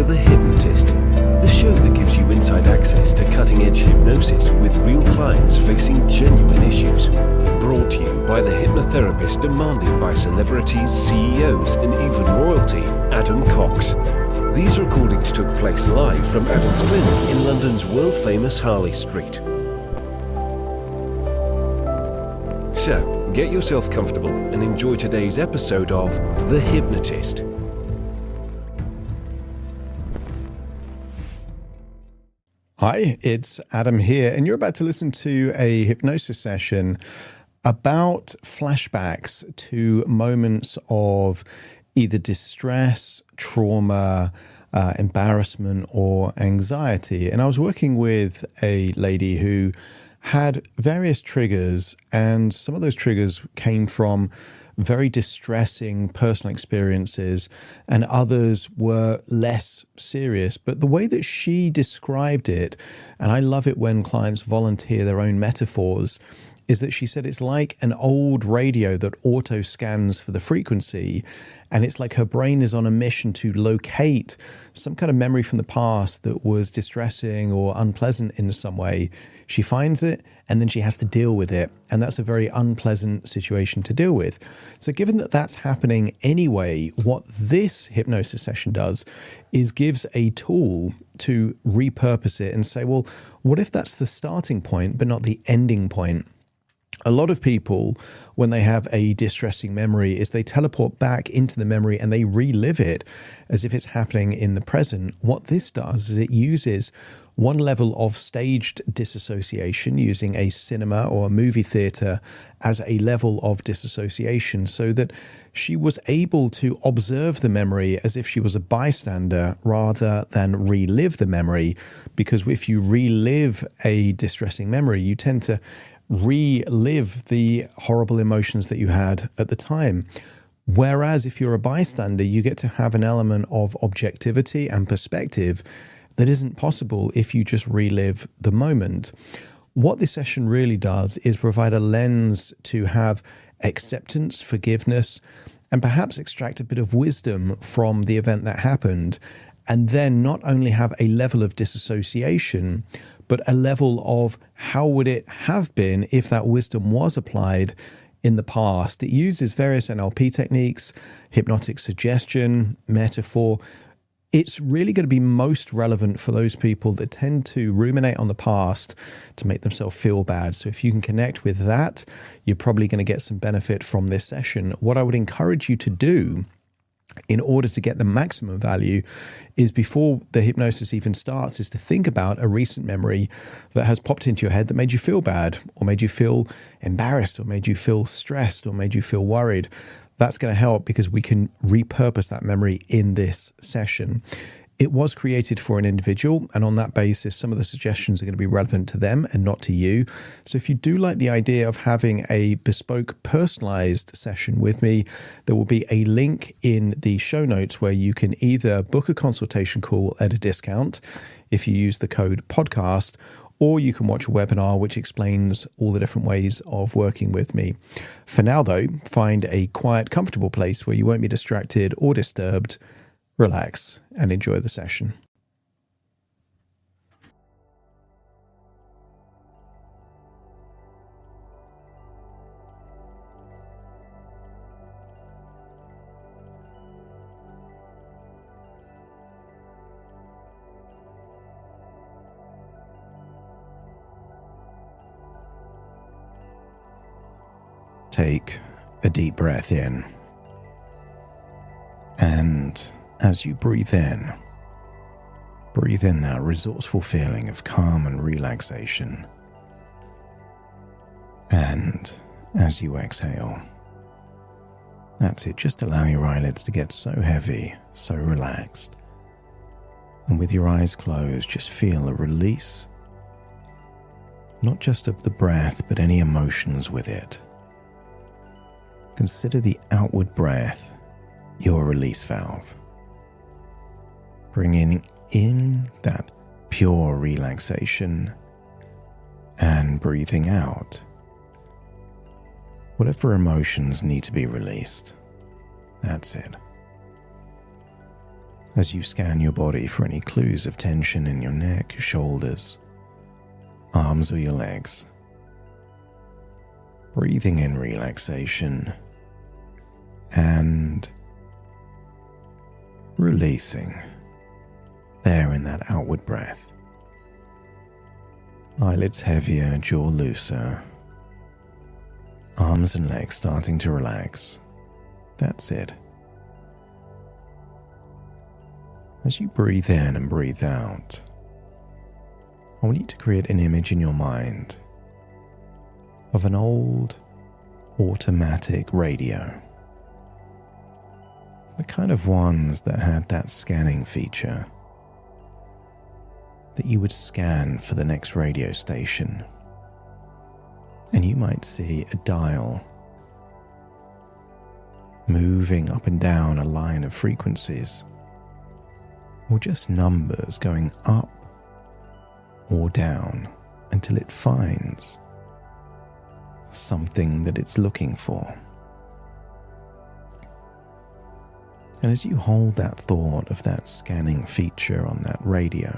to The Hypnotist, the show that gives you inside access to cutting-edge hypnosis with real clients facing genuine issues. Brought to you by the hypnotherapist demanded by celebrities, CEOs, and even royalty, Adam Cox. These recordings took place live from Adam's clinic in London's world-famous Harley Street. So, get yourself comfortable and enjoy today's episode of The Hypnotist. Hi, it's Adam here, and you're about to listen to a hypnosis session about flashbacks to moments of either distress, trauma, embarrassment, or anxiety. And I was working with a lady who had various triggers, and some of those triggers came from very distressing personal experiences, and others were less serious. But the way that she described it, and I love it when clients volunteer their own metaphors, is that she said it's like an old radio that auto scans for the frequency, and it's like her brain is on a mission to locate some kind of memory from the past that was distressing or unpleasant in some way. She finds it, and then she has to deal with it, and that's a very unpleasant situation to deal with. So given that that's happening anyway, what this hypnosis session does is gives a tool to repurpose it and say, well, what if that's the starting point but not the ending point? A lot of people, when they have a distressing memory, is they teleport back into the memory and they relive it as if it's happening in the present. What this does is it uses one level of staged disassociation, using a cinema or a movie theater as a level of disassociation, so that she was able to observe the memory as if she was a bystander rather than relive the memory. Because if you relive a distressing memory, you tend to relive the horrible emotions that you had at the time. Whereas if you're a bystander, you get to have an element of objectivity and perspective that isn't possible if you just relive the moment. What this session really does is provide a lens to have acceptance, forgiveness, and perhaps extract a bit of wisdom from the event that happened, and then not only have a level of disassociation, but a level of how would it have been if that wisdom was applied in the past. It uses various NLP techniques, hypnotic suggestion, metaphor. It's really going to be most relevant for those people that tend to ruminate on the past to make themselves feel bad. So if you can connect with that, you're probably going to get some benefit from this session. What I would encourage you to do in order to get the maximum value is, before the hypnosis even starts, is to think about a recent memory that has popped into your head that made you feel bad, or made you feel embarrassed, or made you feel stressed, or made you feel worried. That's going to help because we can repurpose that memory in this session. It was created for an individual, and on that basis, some of the suggestions are going to be relevant to them and not to you. So if you do like the idea of having a bespoke, personalized session with me, there will be a link in the show notes where you can either book a consultation call at a discount if you use the code podcast, or you can watch a webinar which explains all the different ways of working with me. For now, though, find a quiet, comfortable place where you won't be distracted or disturbed. Relax and enjoy the session. Take a deep breath in, and as you breathe in that resourceful feeling of calm and relaxation. And as you exhale, that's it, just allow your eyelids to get so heavy, so relaxed. And with your eyes closed, just feel a release, not just of the breath, but any emotions with it. Consider the outward breath your release valve. Bringing in that pure relaxation and breathing out whatever emotions need to be released. That's it. as you scan your body for any clues of tension in your neck, your shoulders, arms or your legs. Breathing in relaxation and releasing there in that outward breath. Eyelids heavier, jaw looser, arms and legs starting to relax. That's it. As you breathe in and breathe out, I want you to create an image in your mind of an old automatic radio. The kind of ones that had that scanning feature that you would scan for the next radio station. And you might see a dial moving up and down a line of frequencies, or just numbers going up or down until it finds something that it's looking for. And as you hold that thought of that scanning feature on that radio,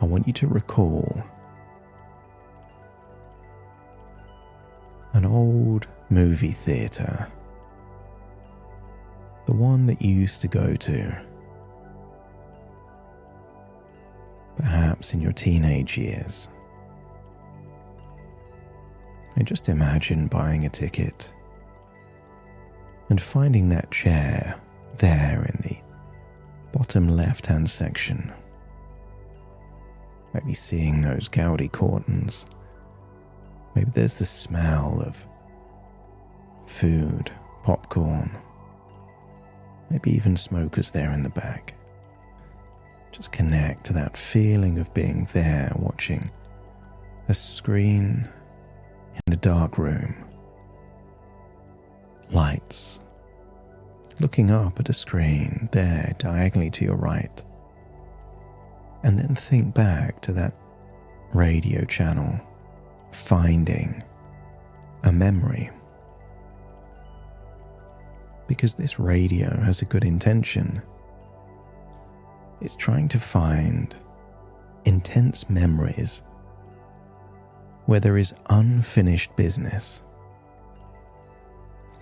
I want you to recall an old movie theatre, the one that you used to go to, perhaps in your teenage years. And just imagine buying a ticket and finding that chair there in the bottom left-hand section. Maybe seeing those gaudy curtains. Maybe there's the smell of food, popcorn. Maybe even smokers there in the back. Just connect to that feeling of being there, watching a screen in a dark room. Lights. Looking up at a screen there diagonally to your right. And then think back to that radio channel, finding a memory. Because this radio has a good intention. It's trying to find intense memories where there is unfinished business.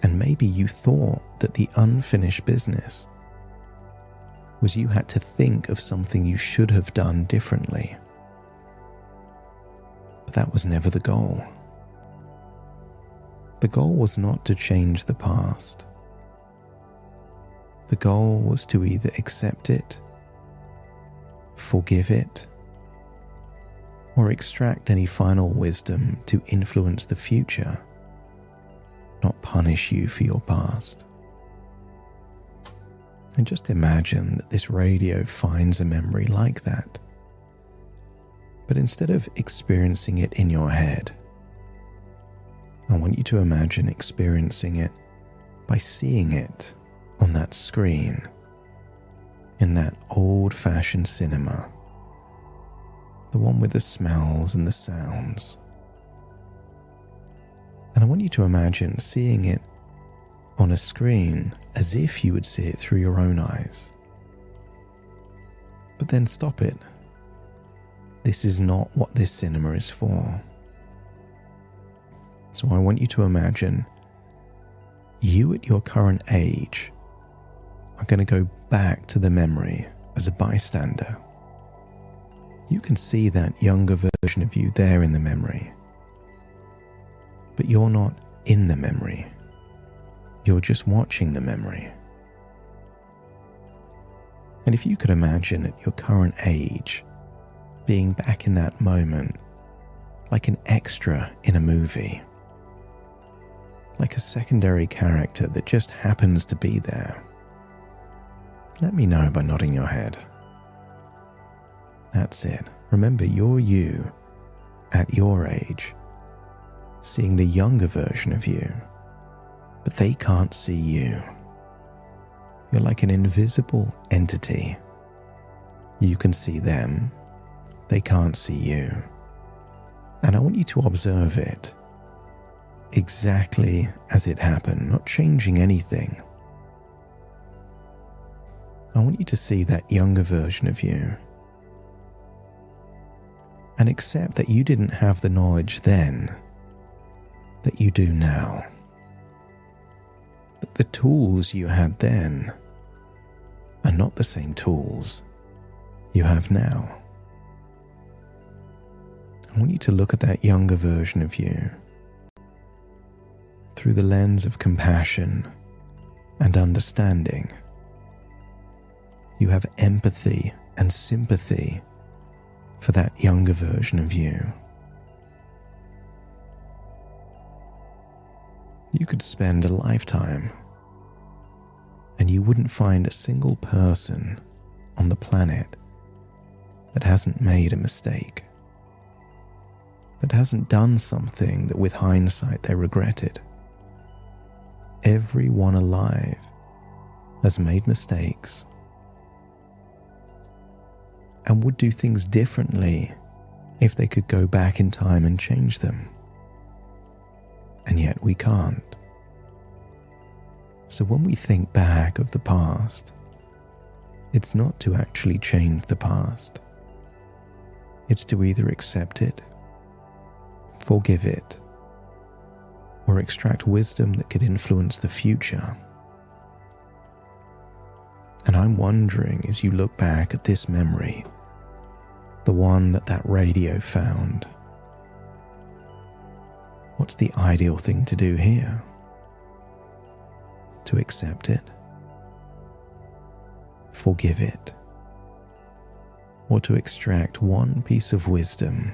And maybe you thought that the unfinished business was you had to think of something you should have done differently. But that was never the goal. The goal was not to change the past. The goal was to either accept it, forgive it, or extract any final wisdom to influence the future, not punish you for your past. And just imagine that this radio finds a memory like that. But instead of experiencing it in your head, I want you to imagine experiencing it by seeing it on that screen in that old-fashioned cinema, the one with the smells and the sounds. And I want you to imagine seeing it on a screen as if you would see it through your own eyes. But then stop it. This is not what this cinema is for. So I want you to imagine you at your current age are going to go back to the memory as a bystander. You can see that younger version of you there in the memory. But you're not in the memory. You're just watching the memory. And if you could imagine at your current age being back in that moment like an extra in a movie, like a secondary character that just happens to be there, let me know by nodding your head. That's it. Remember, you're you at your age, seeing the younger version of you, but they can't see you. You're like an invisible entity. You can see them, they can't see you. And I want you to observe it exactly as it happened, not changing anything. I want you to see that younger version of you and accept that you didn't have the knowledge then that you do now. That the tools you had then are not the same tools you have now. I want you to look at that younger version of you through the lens of compassion and understanding. You have empathy and sympathy for that younger version of you. You could spend a lifetime and you wouldn't find a single person on the planet that hasn't made a mistake, that hasn't done something that with hindsight they regretted. Everyone alive has made mistakes and would do things differently if they could go back in time and change them. And yet we can't. So when we think back of the past, it's not to actually change the past. It's to either accept it, forgive it, or extract wisdom that could influence the future. And I'm wondering, as you look back at this memory, the one that radio found, what's the ideal thing to do here? To accept it, forgive it, or to extract one piece of wisdom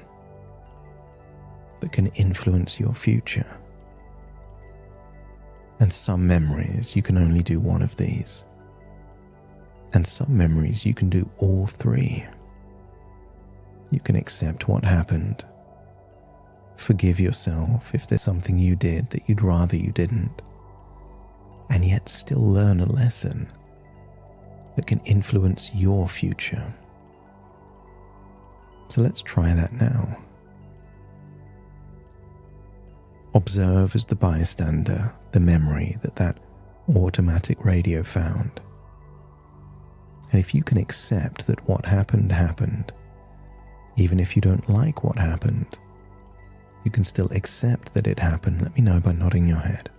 that can influence your future. And some memories you can only do one of these. And some memories you can do all three. You can accept what happened, forgive yourself if there's something you did that you'd rather you didn't, and yet still learn a lesson that can influence your future. So let's try that now. Observe as the bystander the memory that automatic radio found. And if you can accept that what happened happened, even if you don't like what happened, you can still accept that it happened. Let me know by nodding your head.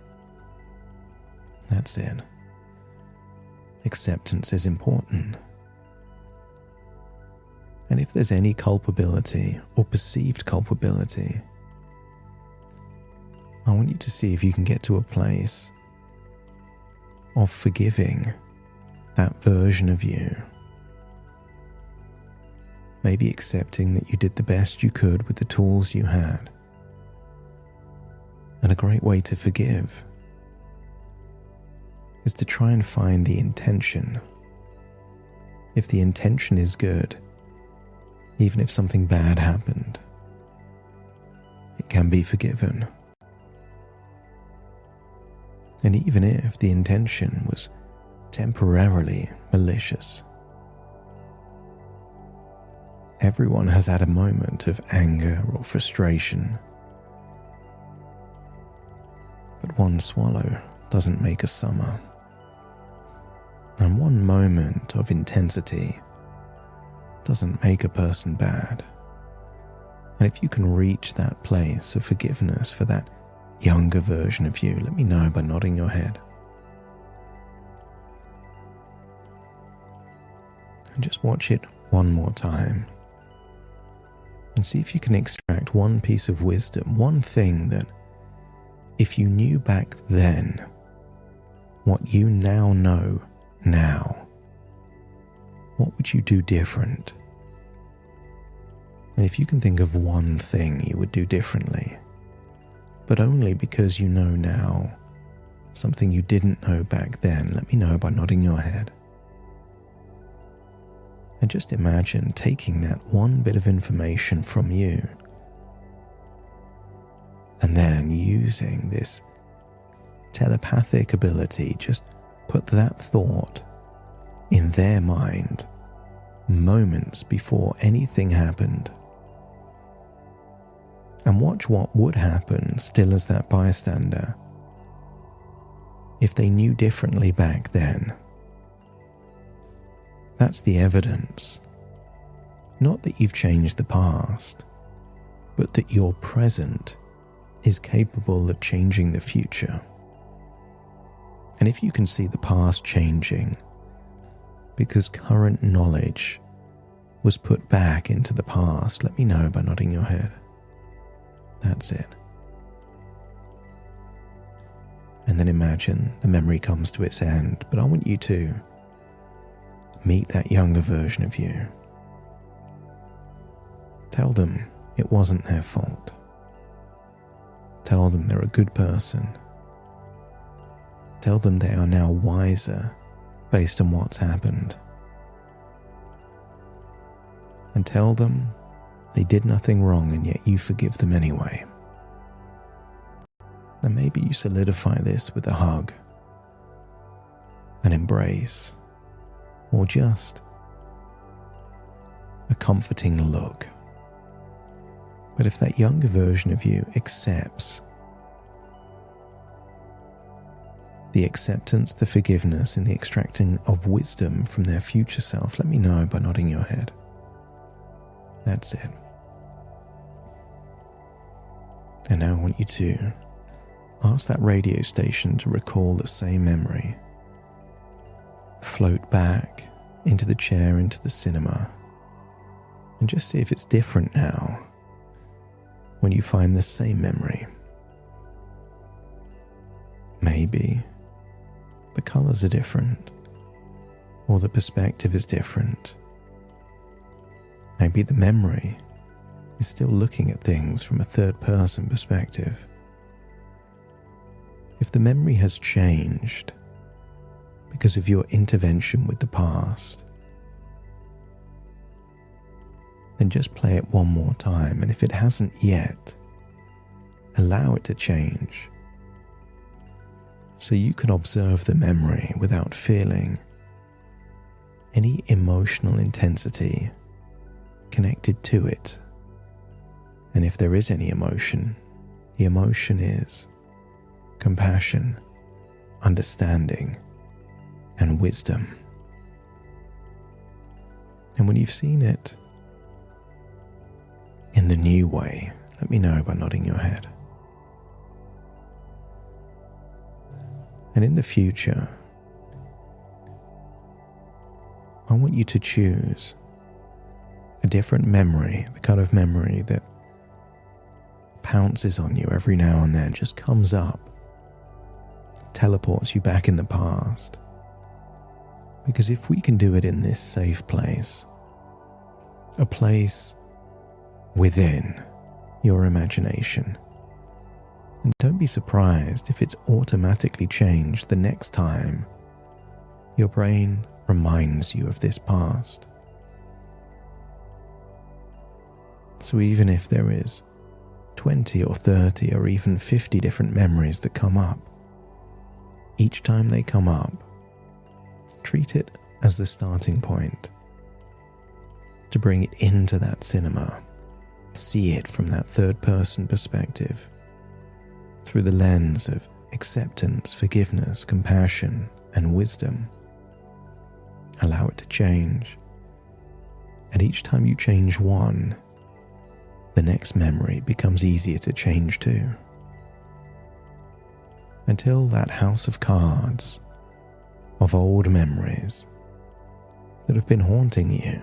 That's it. Acceptance is important. And if there's any culpability or perceived culpability, I want you to see if you can get to a place of forgiving that version of you. Maybe accepting that you did the best you could with the tools you had. And a great way to forgive is to try and find the intention. If the intention is good, even if something bad happened, it can be forgiven. And even if the intention was temporarily malicious, everyone has had a moment of anger or frustration. But one swallow doesn't make a summer. And one moment of intensity doesn't make a person bad. And if you can reach that place of forgiveness for that younger version of you, let me know by nodding your head. And just watch it one more time. And see if you can extract one piece of wisdom, one thing that, if you knew back then what you now know now, what would you do different? And if you can think of one thing you would do differently, but only because you know now something you didn't know back then, let me know by nodding your head. And just imagine taking that one bit of information from you and then using this telepathic ability, just put that thought in their mind moments before anything happened. And watch what would happen still as that bystander if they knew differently back then. That's the evidence. Not that you've changed the past, but that your present is capable of changing the future. And if you can see the past changing because current knowledge was put back into the past, let me know by nodding your head. That's it. And then imagine the memory comes to its end, but I want you to meet that younger version of you. Tell them it wasn't their fault. Tell them they're a good person. Tell them they are now wiser based on what's happened. And tell them they did nothing wrong and yet you forgive them anyway. And maybe you solidify this with a hug, an embrace, or just a comforting look. But if that younger version of you accepts the acceptance, the forgiveness, and the extracting of wisdom from their future self, let me know by nodding your head. That's it. And now I want you to ask that radio station to recall the same memory. Float back into the chair, into the cinema, and just see if it's different now when you find the same memory. Maybe the colors are different, or the perspective is different. Maybe the memory is still looking at things from a third-person perspective. If the memory has changed because of your intervention with the past, then just play it one more time, and if it hasn't yet, allow it to change so you can observe the memory without feeling any emotional intensity connected to it. And if there is any emotion, the emotion is compassion, understanding, and wisdom. And when you've seen it in the new way, let me know by nodding your head. And in the future, I want you to choose a different memory, the kind of memory that pounces on you every now and then, just comes up, teleports you back in the past. Because if we can do it in this safe place, a place within your imagination, and don't be surprised if it's automatically changed the next time your brain reminds you of this past. So even if there is 20 or 30 or even 50 different memories that come up, each time they come up, treat it as the starting point to bring it into that cinema. See it from that third-person perspective, through the lens of acceptance, forgiveness, compassion, and wisdom. Allow it to change. And each time you change one, the next memory becomes easier to change too. Until that house of cards of old memories that have been haunting you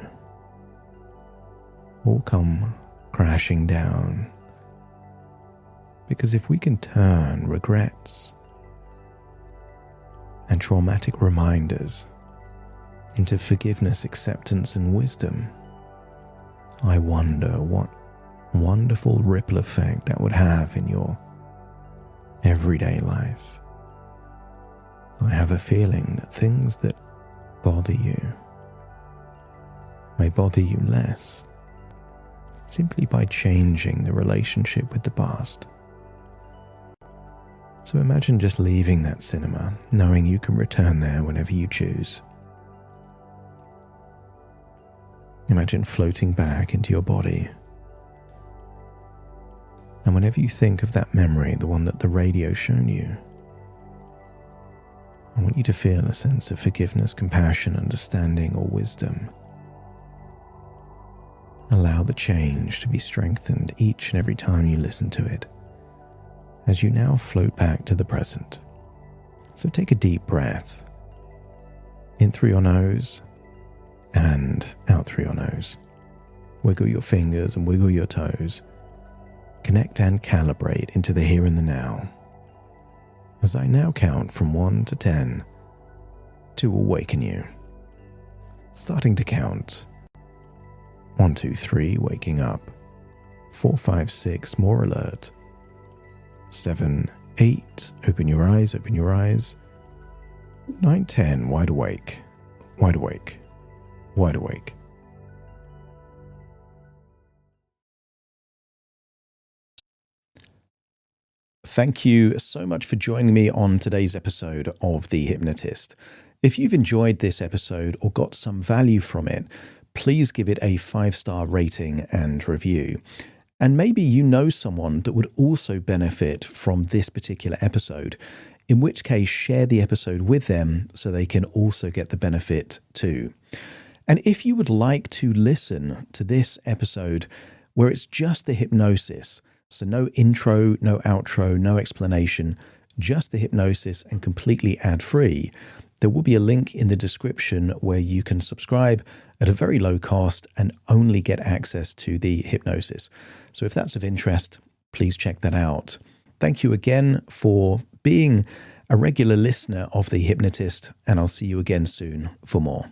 all come crashing down. Because if we can turn regrets and traumatic reminders into forgiveness, acceptance, and wisdom, I wonder what wonderful ripple effect that would have in your everyday life. I have a feeling that things that bother you may bother you less simply by changing the relationship with the past. So imagine just leaving that cinema, knowing you can return there whenever you choose. Imagine floating back into your body. And whenever you think of that memory, the one that the radio's shown you, I want you to feel a sense of forgiveness, compassion, understanding, or wisdom. Allow the change to be strengthened each and every time you listen to it, as you now float back to the present. So take a deep breath, in through your nose and out through your nose. Wiggle your fingers and wiggle your toes. Connect and calibrate into the here and the now. As I now count from 1 to 10 to awaken you. Starting to count. 1, 2, 3, waking up. 4, 5, 6, more alert. 7, 8, open your eyes, open your eyes. 9, 10, wide awake, wide awake, wide awake. Thank you so much for joining me on today's episode of The Hypnotist. If you've enjoyed this episode or got some value from it, please give it a 5-star rating and review. And maybe you know someone that would also benefit from this particular episode, in which case share the episode with them so they can also get the benefit too. And if you would like to listen to this episode where it's just the hypnosis, so no intro, no outro, no explanation, just the hypnosis and completely ad-free, there will be a link in the description where you can subscribe at a very low cost and only get access to the hypnosis. So if that's of interest, please check that out. Thank you again for being a regular listener of The Hypnotist, and I'll see you again soon for more.